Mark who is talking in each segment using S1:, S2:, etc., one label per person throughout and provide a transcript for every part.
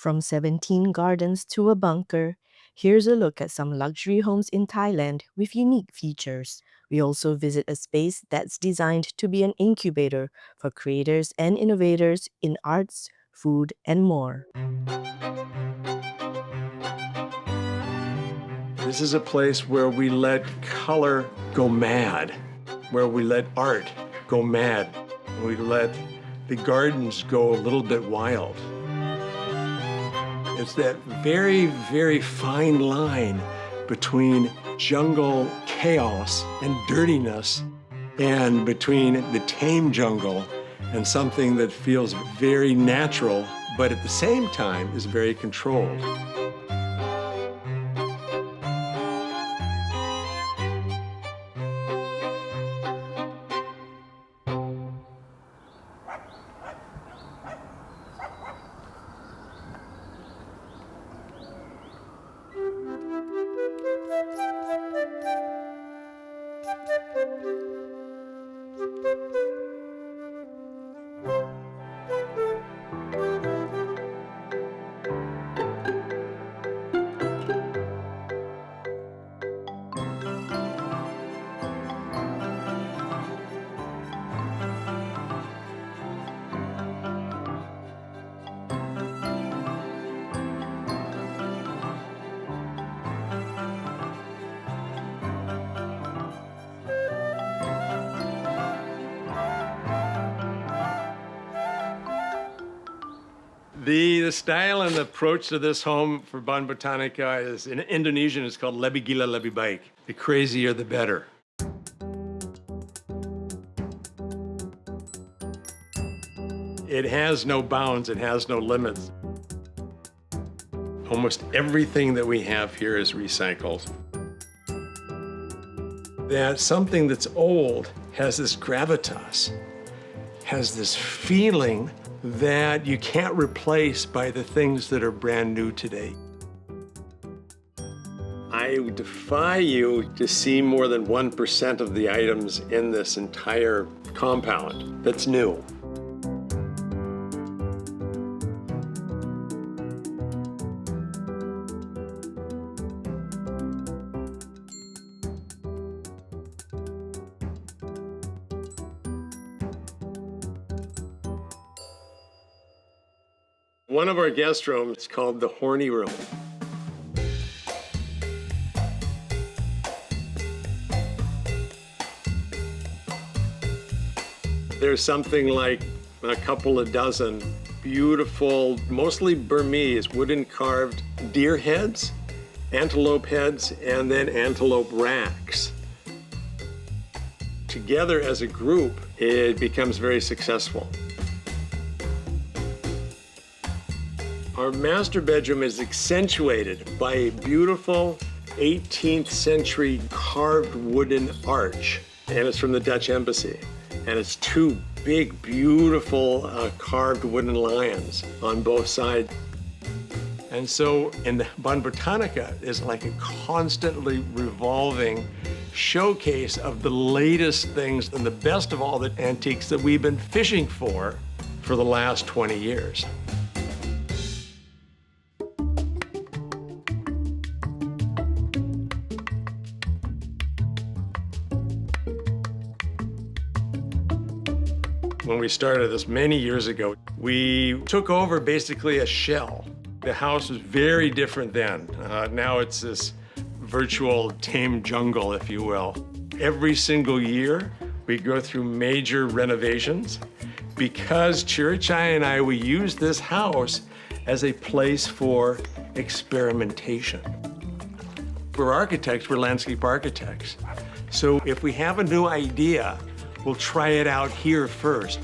S1: From 17 gardens to a bunker, here's a look at some luxury homes in Thailand with unique features. We also visit a space that's designed to be an incubator for creators and innovators in arts, food, and more.
S2: This is a place where we let color go mad, where we let art go mad. We let the gardens go a little bit wild. It's that very, very fine line between jungle chaos and dirtiness and between the tame jungle and something that feels very natural, but at the same time is very controlled. The style and the approach to this home for Botanica is, in Indonesian, it's called lebih gila lebih baik. The crazier, the better. It has no bounds, it has no limits. Almost everything that we have here is recycled. That something that's old has this gravitas, has this feeling that you can't replace by the things that are brand new today. I defy you to see more than 1% of the items in this entire compound that's new. One of our guest rooms is called the Horny Room. There's something like a couple of dozen beautiful, mostly Burmese, wooden carved deer heads, antelope heads, and then antelope racks. Together as a group, it becomes very successful. Our master bedroom is accentuated by a beautiful 18th century carved wooden arch, and it's from the Dutch Embassy. And it's two big, beautiful carved wooden lions on both sides. And so in the Botanica is like a constantly revolving showcase of the latest things and the best of all the antiques that we've been fishing for the last 20 years. When we started this many years ago, we took over basically a shell. The house was very different then. Now it's this virtual tame jungle, if you will. Every single year, we go through major renovations because Chirichai and I, we use this house as a place for experimentation. We're architects, we're landscape architects. So if we have a new idea, we'll try it out here first.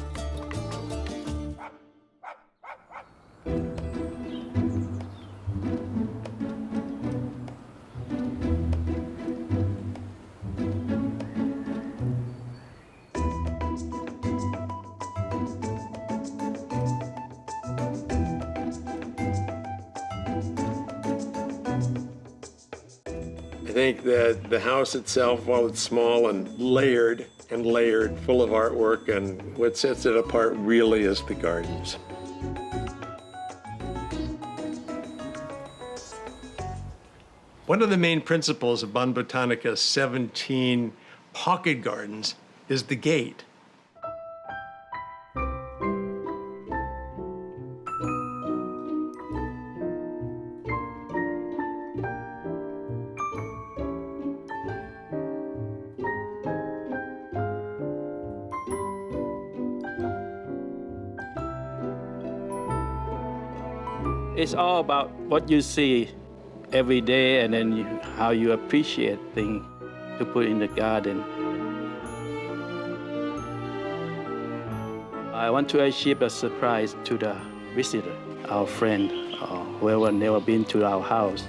S2: I think that the house itself, while it's small and layered, full of artwork, and what sets it apart really is the gardens. One of the main principles of Botanica's 17 pocket gardens is the gate.
S3: It's all about what you see every day and then how you appreciate things to put in the garden. I want to achieve a surprise to the visitor, our friend, or whoever never been to our house.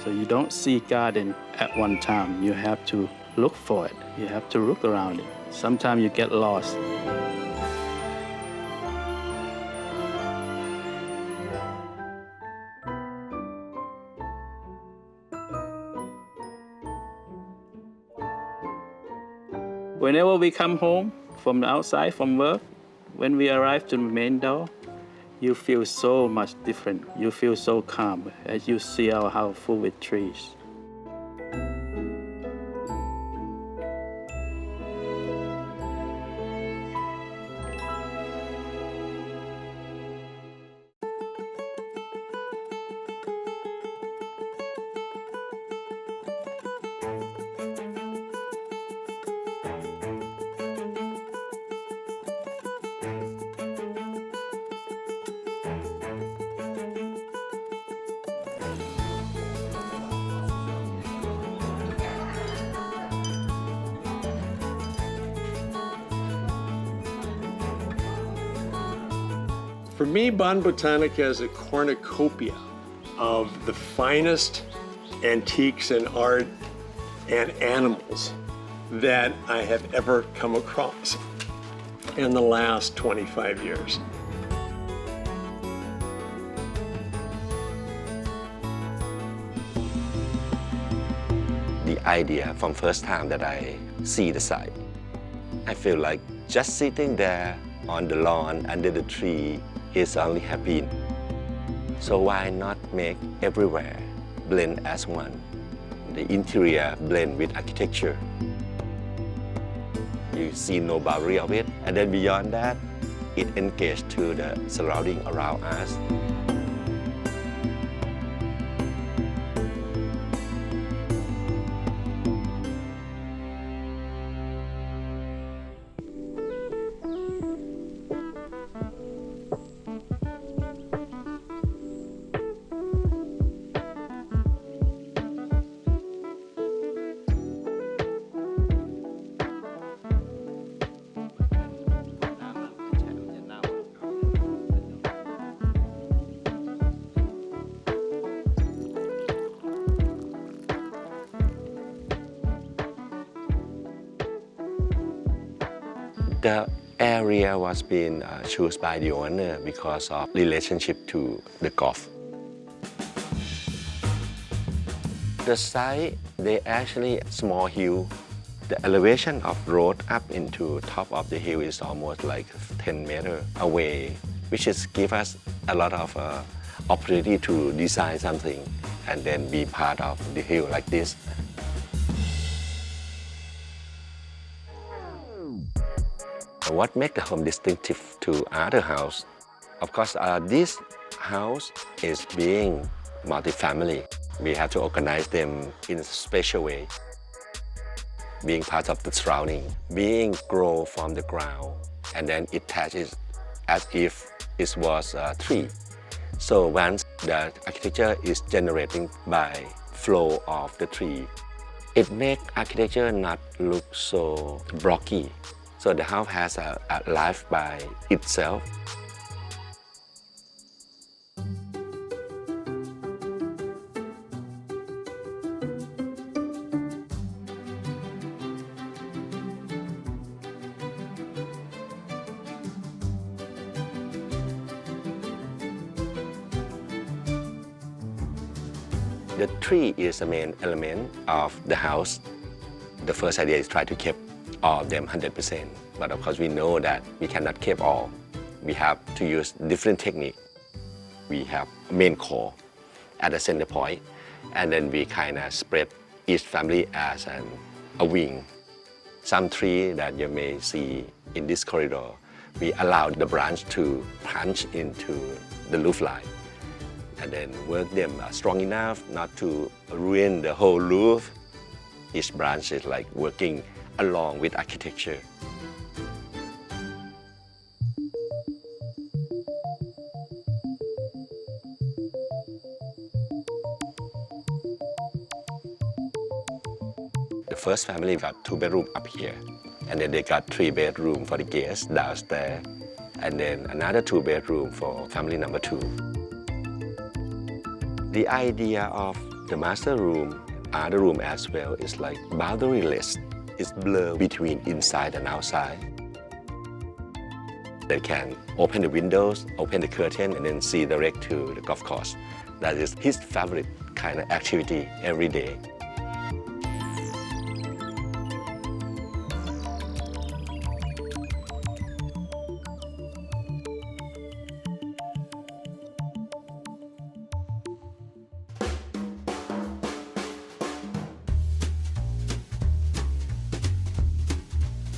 S3: So you don't see garden at one time. You have to look for it. You have to look around it. Sometimes you get lost. Whenever we come home from the outside, from work, when we arrive to the main door, you feel so much different. You feel so calm as you see our house full with trees.
S2: For me, Botanica is a cornucopia of the finest antiques and art and animals that I have ever come across in the last 25 years.
S4: The idea from first time that I see the site, I feel like just sitting there on the lawn under the tree is only happy. So why not make everywhere blend as one? The interior blend with architecture. You see no boundary of it, and then beyond that, it engages to the surrounding around us. The area was being chosen by the owner because of relationship to the golf. The site, they actually small hill. The elevation of road up into top of the hill is almost like 10 meters away, which is give us a lot of opportunity to design something and then be part of the hill like this. What makes the home distinctive to other house? Of course, this house is being multi-family. We have to organize them in a special way. Being part of the surrounding, being grow from the ground, and then it attaches as if it was a tree. So once the architecture is generating by flow of the tree, it makes architecture not look so blocky. So the house has a life by itself. The tree is the main element of the house. The first idea is try to keep all of them 100%. But of course we know that we cannot keep all. We have to use different techniques. We have main core at the center point, and then we kind of spread each family as a wing. Some tree that you may see in this corridor, we allow the branch to punch into the roof line and then work them strong enough not to ruin the whole roof. Each branch is like working along with architecture. The first family got 2 bedrooms up here, and then they got 3 bedrooms for the guests downstairs, and then another 2 bedrooms for family number 2. The idea of the master room, other room as well, is like boundaryless. It's blurred between inside and outside. They can open the windows, open the curtain, and then see direct to the golf course. That is his favorite kind of activity every day.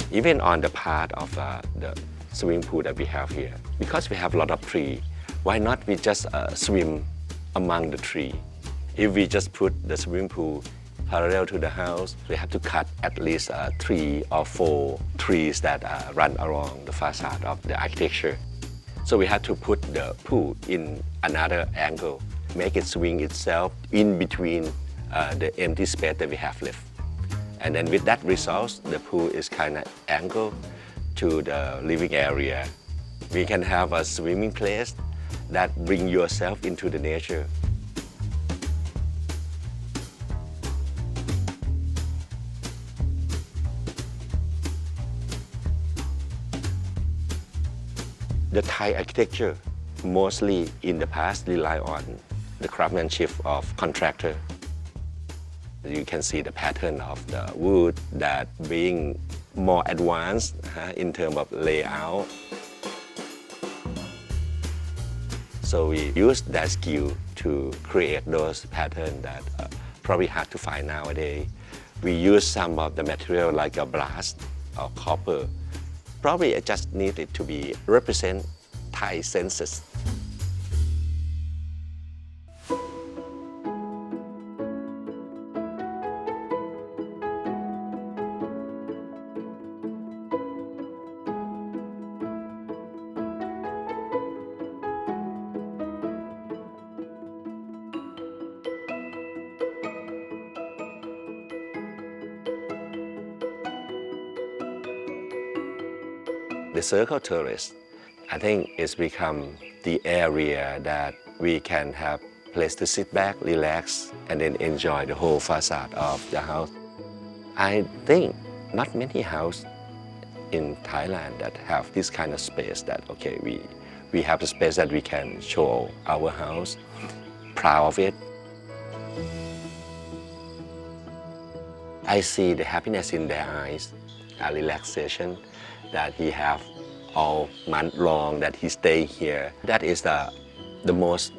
S4: Even on the part of the swimming pool that we have here, because we have a lot of trees, why not we just swim among the trees? If we just put the swimming pool parallel to the house, we have to cut at least 3 or 4 trees that run along the facade of the architecture. So we have to put the pool in another angle, make it swing itself in between the empty space that we have left. And then with that result, the pool is kind of angled to the living area. We can have a swimming place that bring yourself into the nature. The Thai architecture, mostly in the past, rely on the craftsmanship of contractor. You can see the pattern of the wood that being more advanced in terms of layout. So we use that skill to create those patterns that probably hard to find nowadays. We use some of the material like a brass or copper. Probably it just needed to be represent Thai senses. The circle terrace, I think it's become the area that we can have place to sit back, relax, and then enjoy the whole facade of the house. I think not many houses in Thailand that have this kind of space that, okay, we have a space that we can show our house, proud of it. I see the happiness in their eyes, a relaxation that he have all month long that he stay here. That is the most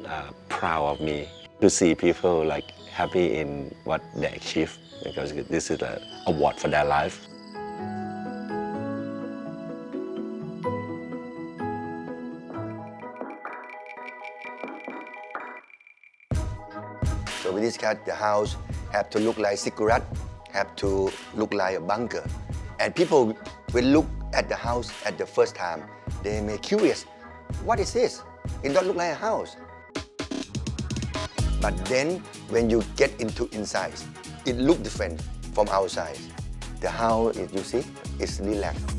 S4: proud of me, to see people like happy in what they achieve, because this is an award for their life.
S5: So we discussed the house have to look like ziggurat, have to look like a bunker. And people will look at the house at the first time. They may curious, what is this? It don't look like a house. But then when you get into inside, it look different from outside. The house, you see, is relaxed.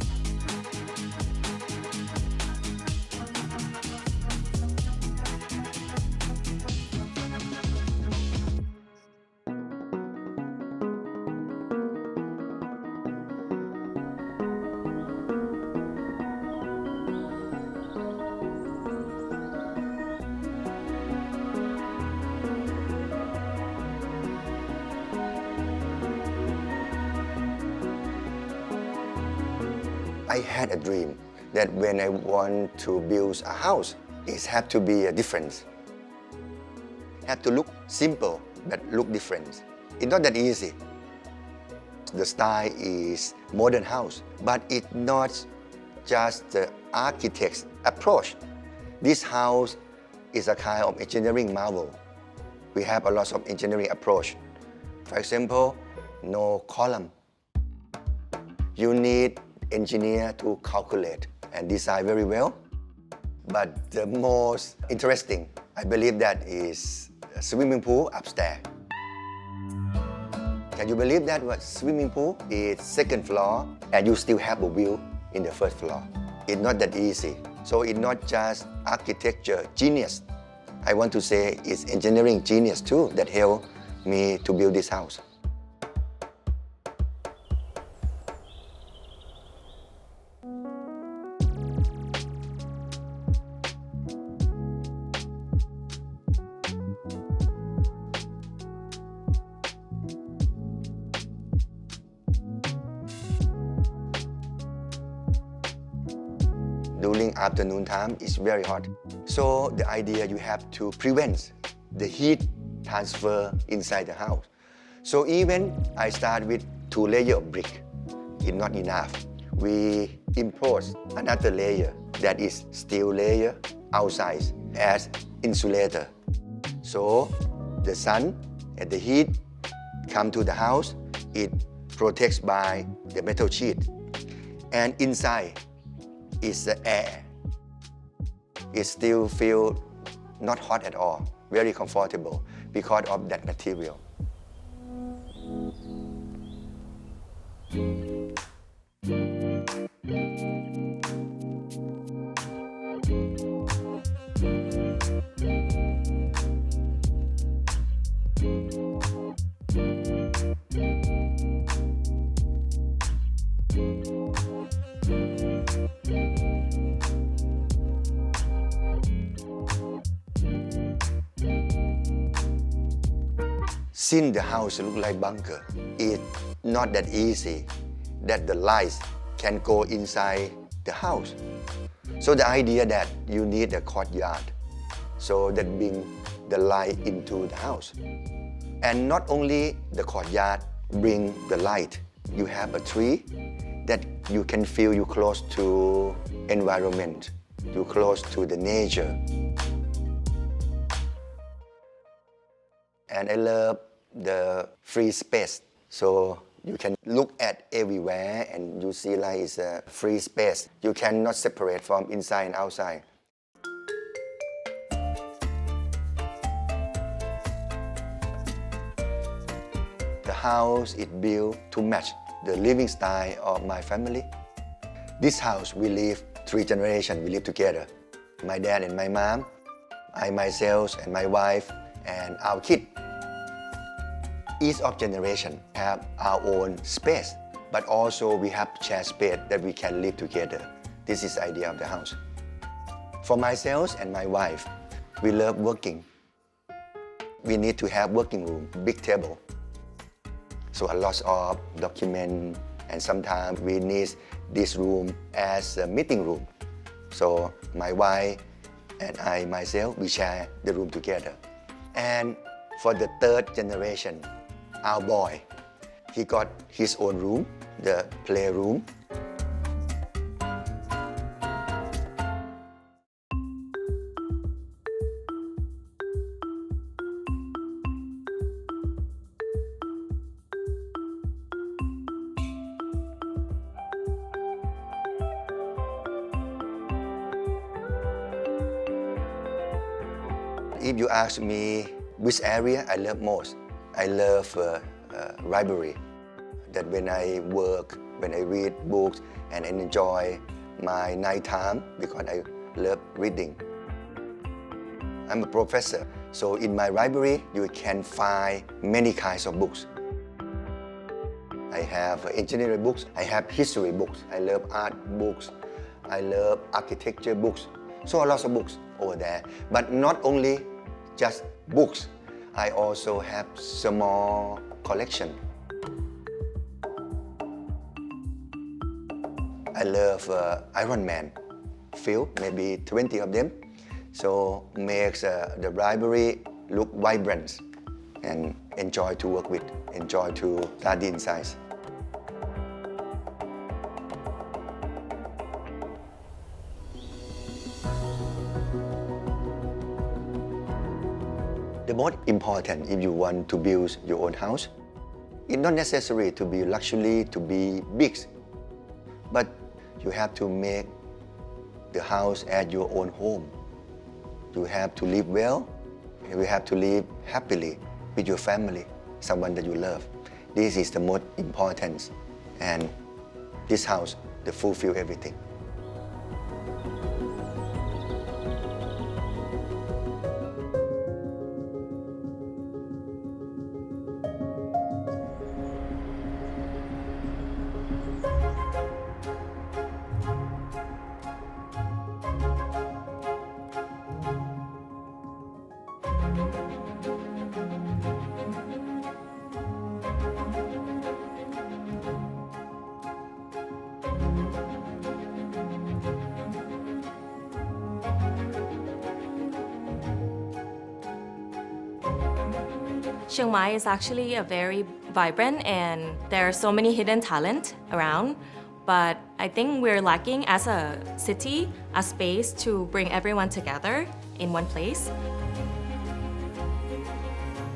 S5: I had a dream that when I want to build a house, it has to be different have to look simple but look different. It's not that easy. The style is modern house, but it's not just the architect's approach. This house is a kind of engineering marvel. We have a lot of engineering approach. For example, no column. You need engineer to calculate and design very well. But the most interesting, I believe, that is a swimming pool upstairs. Can you believe that what swimming pool is second floor and you still have a view in the first floor? It's not that easy. So it's not just architecture genius. I want to say it's engineering genius too that helped me to build this house. During afternoon time, it's very hot. So the idea you have to prevent the heat transfer inside the house. So even I start with 2 layers of brick, it's not enough. We impose another layer that is steel layer outside as insulator. So the sun and the heat come to the house, it protects by the metal sheet. And inside is the air. It still feels not hot at all, very comfortable because of that material. Since the house looks like bunker, it's not that easy that the lights can go inside the house. So the idea that you need a courtyard, so that bring the light into the house. And not only the courtyard bring the light, you have a tree that you can feel you close to environment, you close to the nature. And I love the free space. So you can look at everywhere and you see like it's a free space. You cannot separate from inside and outside. The house is built to match the living style of my family. This house we live 3 generations, we live together. My dad and my mom, I myself and my wife and our kid. Each of generation have our own space, but also we have shared space that we can live together. This is the idea of the house. For myself and my wife, we love working. We need to have working room, big table. So a lot of document, and sometimes we need this room as a meeting room. So my wife and I myself, we share the room together. And for the 3rd generation, our boy, he got his own room, the playroom. If you ask me which area I love most, I love library. That when I work, when I read books and I enjoy my night time because I love reading. I'm a professor, so in my library you can find many kinds of books. I have engineering books, I have history books, I love art books, I love architecture books. So a lot of books over there. But not only just books, I also have small collection. I love Iron Man film, maybe 20 of them. So makes the library look vibrant and enjoy to work with, enjoy to study inside. The most important if you want to build your own house, it's not necessary to be luxury, to be big, but you have to make the house as your own home. You have to live well, you have to live happily with your family, someone that you love. This is the most important, and this house, they fulfill everything.
S6: Chiang Mai is actually a very vibrant and there are so many hidden talent around. But I think we're lacking as a city, a space to bring everyone together in one place.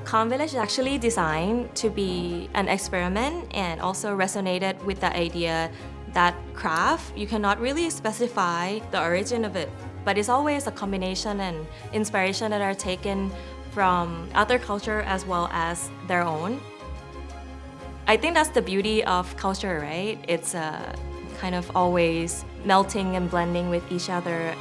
S6: Calm Village is actually designed to be an experiment and also resonated with the idea that craft, you cannot really specify the origin of it, but it's always a combination and inspiration that are taken from other culture as well as their own. I think that's the beauty of culture, right? It's kind of always melting and blending with each other.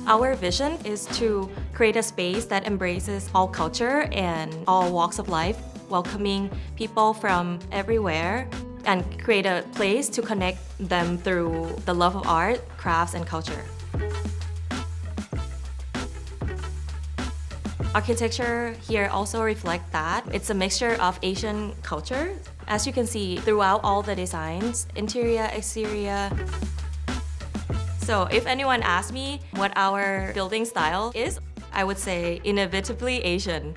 S6: Our vision is to create a space that embraces all culture and all walks of life, welcoming people from everywhere and create a place to connect them through the love of art, crafts, and culture. Architecture here also reflects that. It's a mixture of Asian culture. As you can see throughout all the designs, interior, exterior. So if anyone asks me what our building style is, I would say inevitably Asian.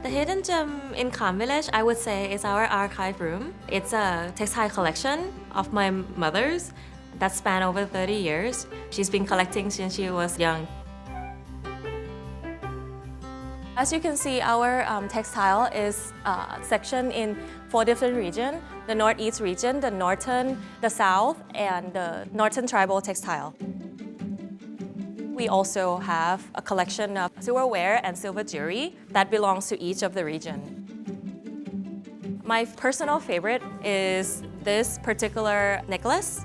S6: The hidden gem in Calm Village, I would say, is our archive room. It's a textile collection of my mother's that span over 30 years. She's been collecting since she was young. As you can see, our textile is sectioned in 4 different regions: the Northeast region, the Northern, the South, and the Northern Tribal textile. We also have a collection of silverware and silver jewelry that belongs to each of the region. My personal favorite is this particular necklace.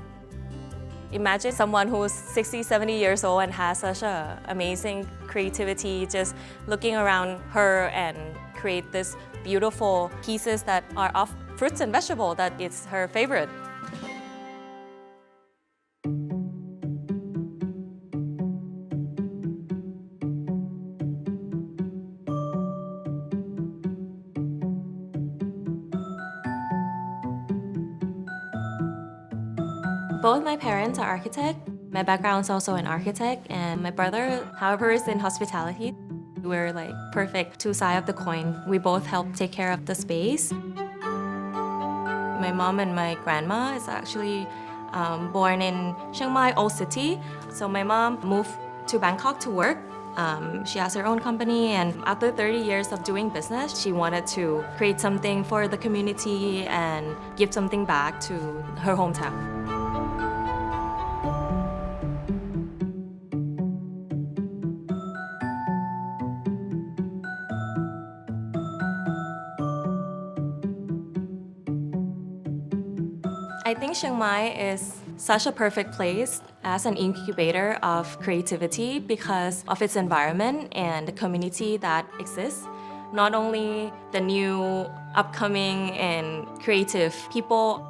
S6: Imagine someone who's 60, 70 years old and has such an amazing creativity, just looking around her and create this beautiful pieces that are of fruits and vegetables that it's her favorite. Both my parents are architects. My background is also an architect, and my brother, however, is in hospitality. We're like perfect 2 sides of the coin. We both help take care of the space. My mom and my grandma is actually born in Chiang Mai, Old City. So my mom moved to Bangkok to work. She has her own company, and after 30 years of doing business, she wanted to create something for the community and give something back to her hometown. I think Chiang Mai is such a perfect place as an incubator of creativity because of its environment and the community that exists. Not only the new, upcoming, and creative people,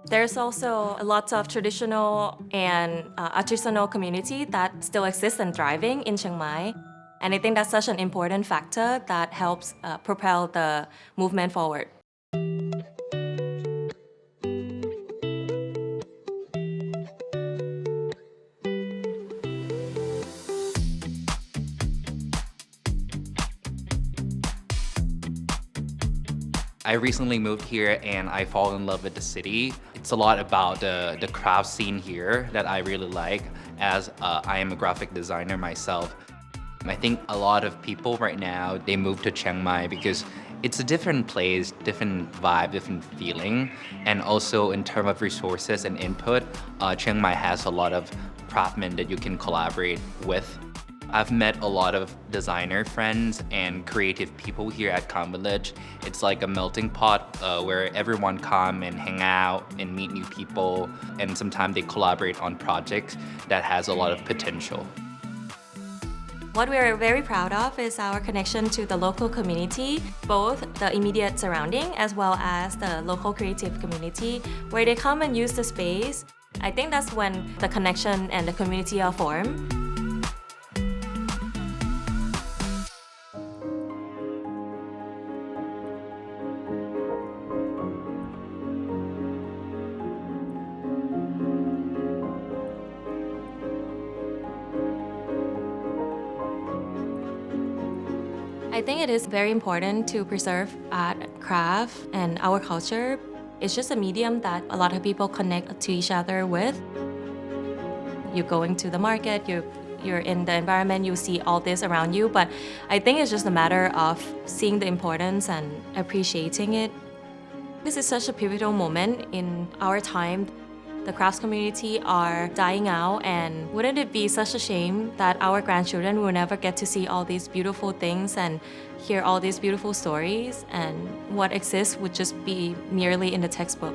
S6: there's also lots of traditional and artisanal community that still exists and thriving in Chiang Mai. And I think that's such an important factor that helps propel the movement forward.
S7: I recently moved here and I fall in love with the city. It's a lot about the craft scene here that I really like as I am a graphic designer myself. I think a lot of people right now, they move to Chiang Mai because it's a different place, different vibe, different feeling. And also in terms of resources and input, Chiang Mai has a lot of craftsmen that you can collaborate with. I've met a lot of designer friends and creative people here at Calm Village. It's like a melting pot where everyone come and hang out and meet new people, and sometimes they collaborate on projects that has a lot of potential.
S6: What we are very proud of is our connection to the local community, both the immediate surrounding as well as the local creative community, where they come and use the space. I think that's when the connection and the community are formed. I think it is very important to preserve art, craft, and our culture. It's just a medium that a lot of people connect to each other with. You're going to the market, you're in the environment, you see all this around you, but I think it's just a matter of seeing the importance and appreciating it. This is such a pivotal moment in our time. The crafts community are dying out, and wouldn't it be such a shame that our grandchildren will never get to see all these beautiful things and hear all these beautiful stories, and what exists would just be merely in the textbook.